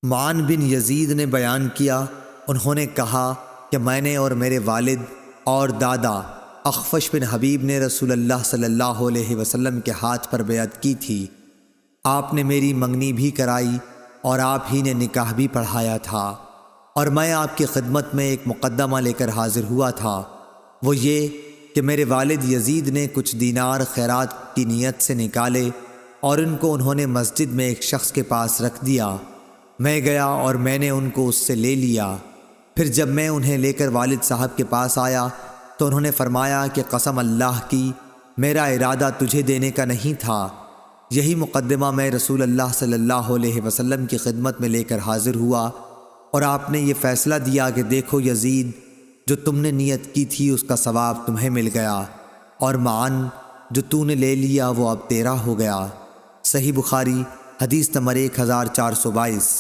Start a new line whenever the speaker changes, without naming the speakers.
معن بن یزید نے بیان کیا، انہوں نے کہا کہ میں نے اور میرے والد اور دادا اخفش بن حبیب نے رسول اللہ صلی اللہ علیہ وسلم کے ہاتھ پر بیعت کی تھی۔ آپ نے میری منگنی بھی کرائی اور آپ ہی نے نکاح بھی پڑھایا تھا، اور میں آپ کی خدمت میں ایک مقدمہ لے کر حاضر ہوا تھا، وہ یہ کہ میرے والد یزید نے کچھ دینار خیرات کی نیت سے نکالے اور ان کو انہوں نے مسجد میں ایک شخص کے پاس رکھ دیا۔ میں گیا اور میں نے ان کو اس سے لے لیا۔ پھر جب میں انہیں لے کر والد صاحب کے پاس آیا تو انہوں نے فرمایا کہ قسم اللہ کی، میرا ارادہ تجھے دینے کا نہیں تھا۔ یہی مقدمہ میں رسول اللہ صلی اللہ علیہ وسلم کی خدمت میں لے کر حاضر ہوا، اور آپ نے یہ فیصلہ دیا کہ دیکھو یزید، جو تم نے نیت کی تھی اس کا ثواب تمہیں مل گیا، اور معن جو تو نے لے لیا وہ اب تیرا ہو گیا۔ صحیح بخاری حدیث نمبر 1422۔